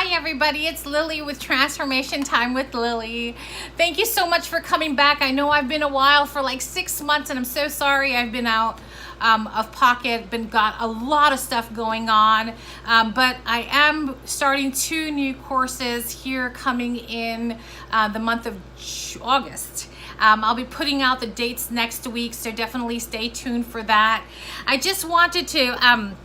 Hi everybody, it's Lily with Transformation Time with Lily. Thank you so much for coming back. I know I've been a while for like 6 months and I'm so sorry I've been out of pocket, got a lot of stuff going on, but I am starting 2 new courses here coming in the month of August. I'll be putting out the dates next week, so definitely stay tuned for that. I just wanted to,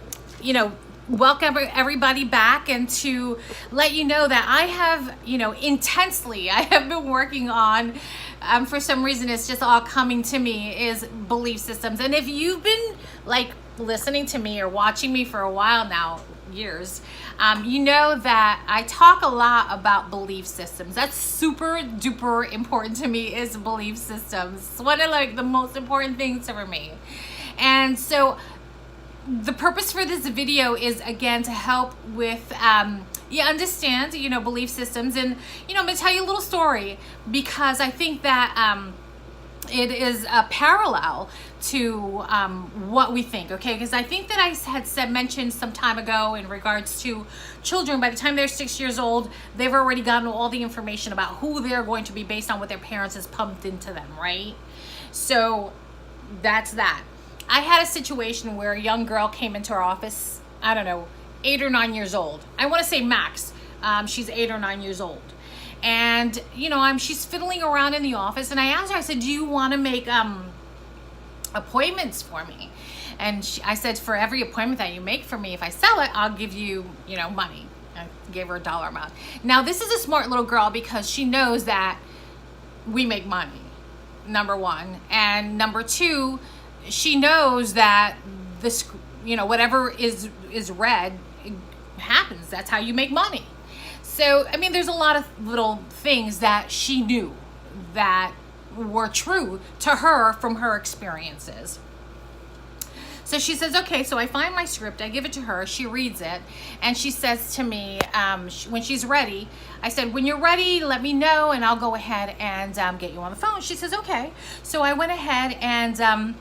welcome everybody back and to let you know that I have, I have been working on, for some reason it's just all coming to me, is belief systems. And if you've been like listening to me or watching me for a while now, years, you know that I talk a lot about belief systems. That's super duper important to me, is belief systems. It's one of like the most important things for me. And so the purpose for this video is, again, to help with you understand, belief systems. And I'm gonna tell you a little story because I think that it is a parallel to what we think, okay? Because I think that I had mentioned some time ago in regards to children, by the time they're 6 years old, they've already gotten all the information about who they're going to be based on what their parents has pumped into them, right? So that's that. I had a situation where a young girl came into our office, I don't know, 8 or 9 years old. I want to say max. She's 8 or 9 years old. And, she's fiddling around in the office. And I asked her, I said, do you want to make appointments for me? And I said, for every appointment that you make for me, if I sell it, I'll give you, money. I gave her a dollar amount. Now, this is a smart little girl because she knows that we make money, number one. And number two, she knows that this, whatever is read, it happens. That's how you make money. So, there's a lot of little things that she knew that were true to her from her experiences. So she says, okay, so I find my script, I give it to her, she reads it, and she says to me, when she's ready, I said, when you're ready, let me know, and I'll go ahead and get you on the phone. She says, okay. So I went ahead and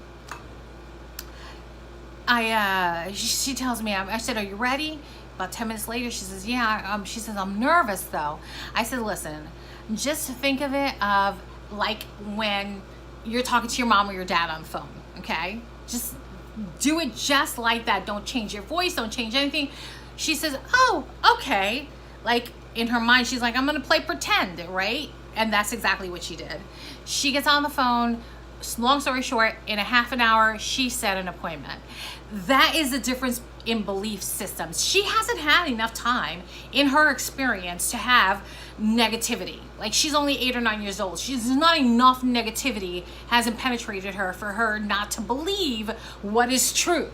she tells me, I said, are you ready? About 10 minutes later, she says, yeah. She says, I'm nervous though. I said, listen, just think of it of like when you're talking to your mom or your dad on the phone, okay? Just do it just like that. Don't change your voice, don't change anything. She says, oh, okay. Like in her mind, she's like, I'm gonna play pretend, right? And that's exactly what she did. She gets on the phone. Long story short, in a half an hour, she set an appointment. That is the difference in belief systems. She hasn't had enough time in her experience to have negativity. Like, she's only 8 or 9 years old. She's not enough negativity hasn't penetrated her for her not to believe what is true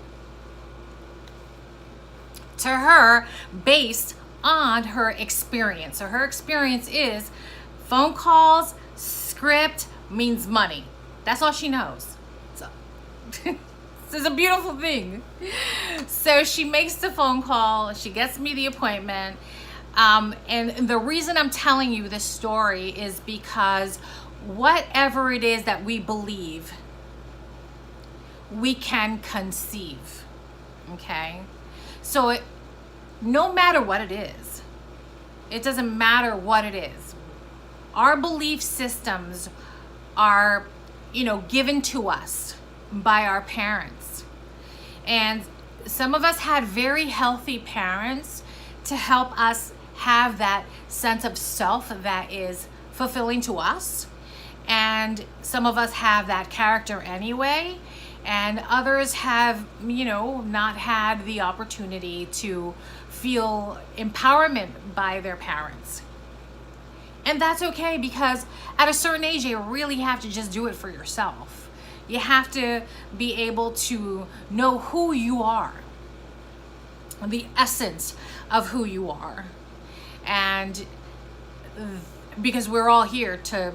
to her based on her experience. So her experience is phone calls, script means money. That's all she knows. So this is a beautiful thing. So she makes the phone call. She gets me the appointment. And the reason I'm telling you this story is because whatever it is that we believe, we can conceive. Okay? So no matter what it is, it doesn't matter what it is. Our belief systems are given to us by our parents. And some of us had very healthy parents to help us have that sense of self that is fulfilling to us. And some of us have that character anyway. And others have, not had the opportunity to feel empowerment by their parents. And that's okay, because at a certain age, you really have to just do it for yourself. You have to be able to know who you are, the essence of who you are. And because we're all here to,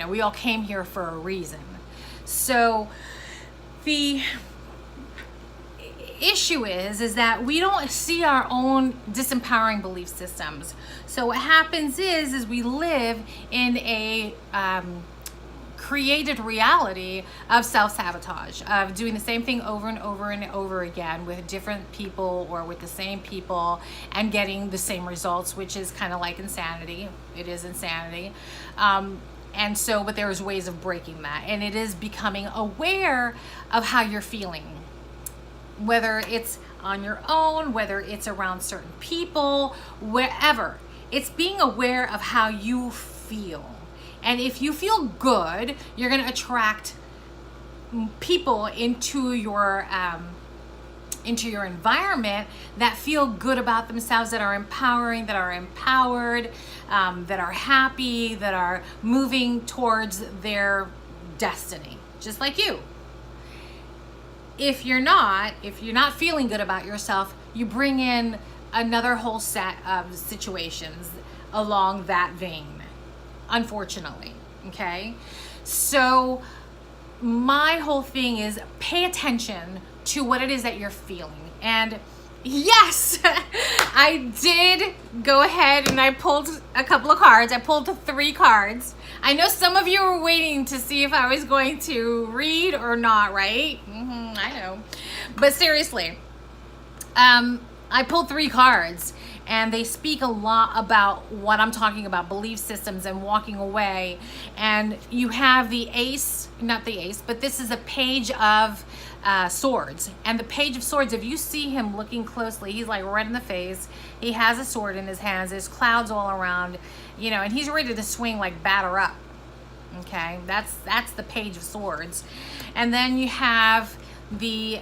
we all came here for a reason. So the issue is that we don't see our own disempowering belief systems. So what happens is we live in a created reality of self-sabotage, of doing the same thing over and over and over again with different people or with the same people and getting the same results, which is kind of like insanity. It is insanity. And so, but there's ways of breaking that, and it is becoming aware of how you're feeling, whether it's on your own, whether it's around certain people, wherever. It's being aware of how you feel. And if you feel good, you're going to attract people into your environment that feel good about themselves, that are empowering, that are empowered, that are happy, that are moving towards their destiny, just like you. If you're not feeling good about yourself, you bring in another whole set of situations along that vein, unfortunately. Okay, so my whole thing is pay attention to what it is that you're feeling. And yes, I did go ahead and I pulled a couple of cards. I pulled 3 cards. I know some of you were waiting to see if I was going to read or not, right? I know. But seriously, I pulled 3 cards, and they speak a lot about what I'm talking about, belief systems and walking away. And you have the ace, not the ace, but this is a page of swords. And the page of swords, if you see him looking closely, he's like red in the face. He has a sword in his hands. There's clouds all around, and he's ready to swing, like batter up. Okay, that's the page of swords. And then you have the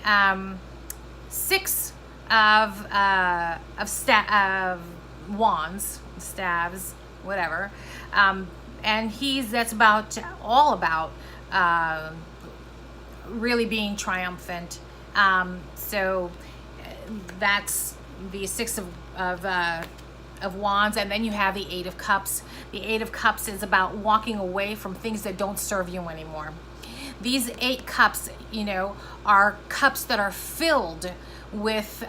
6 of wands, staves, whatever, and that's all about really being triumphant. So that's the 6 of wands, and then you have the 8 of cups. The 8 of cups is about walking away from things that don't serve you anymore. These 8 cups, are cups that are filled with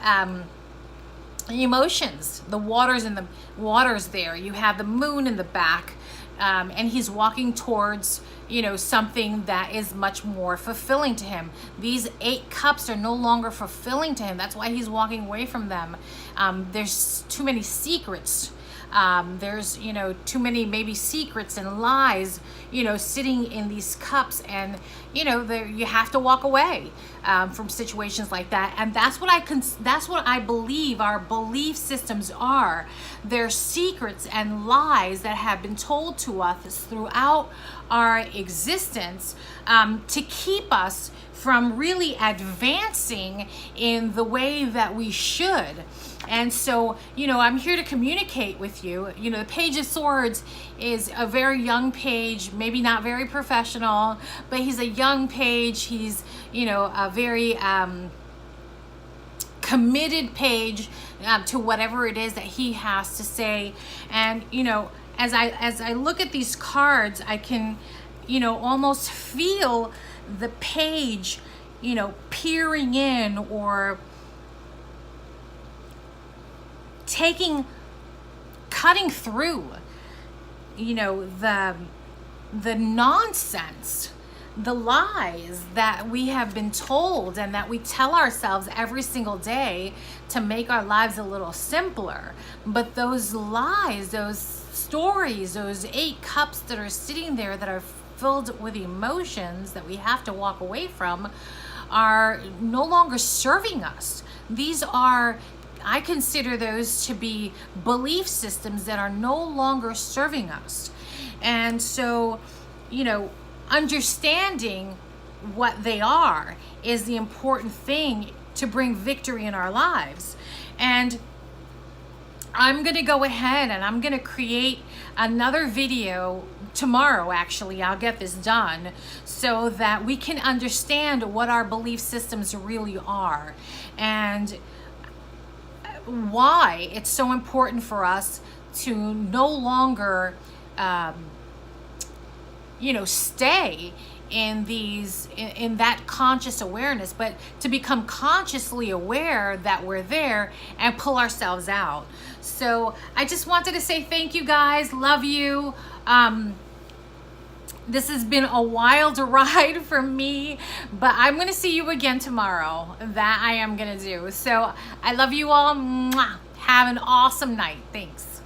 emotions. The water's there. You have the moon in the back, and he's walking towards something that is much more fulfilling to him. These 8 cups are no longer fulfilling to him. That's why he's walking away from them. There's too many secrets. There's too many maybe secrets and lies sitting in these cups, and you have to walk away from situations like that. And that's what I believe our belief systems are. They're secrets and lies that have been told to us throughout our existence, to keep us from really advancing in the way that we should. And so, I'm here to communicate with you. The Page of Swords is a very young page, maybe not very professional, but he's a young page. He's, a very committed page to whatever it is that he has to say. And, as I look at these cards, I can, almost feel the page, peering in or cutting through, the nonsense, the lies that we have been told and that we tell ourselves every single day to make our lives a little simpler. But those lies, those stories, those 8 cups that are sitting there that are filled with emotions that we have to walk away from are no longer serving us. I consider those to be belief systems that are no longer serving us. And so, understanding what they are is the important thing to bring victory in our lives. And I'm going to go ahead and I'm going to create another video tomorrow. Actually, I'll get this done so that we can understand what our belief systems really are and why it's so important for us to no longer stay in that conscious awareness, but to become consciously aware that we're there and pull ourselves out. So I just wanted to say thank you guys. Love you. This has been a wild ride for me, but I'm gonna see you again tomorrow. That I am gonna do. So I love you all. Mwah. Have an awesome night. Thanks.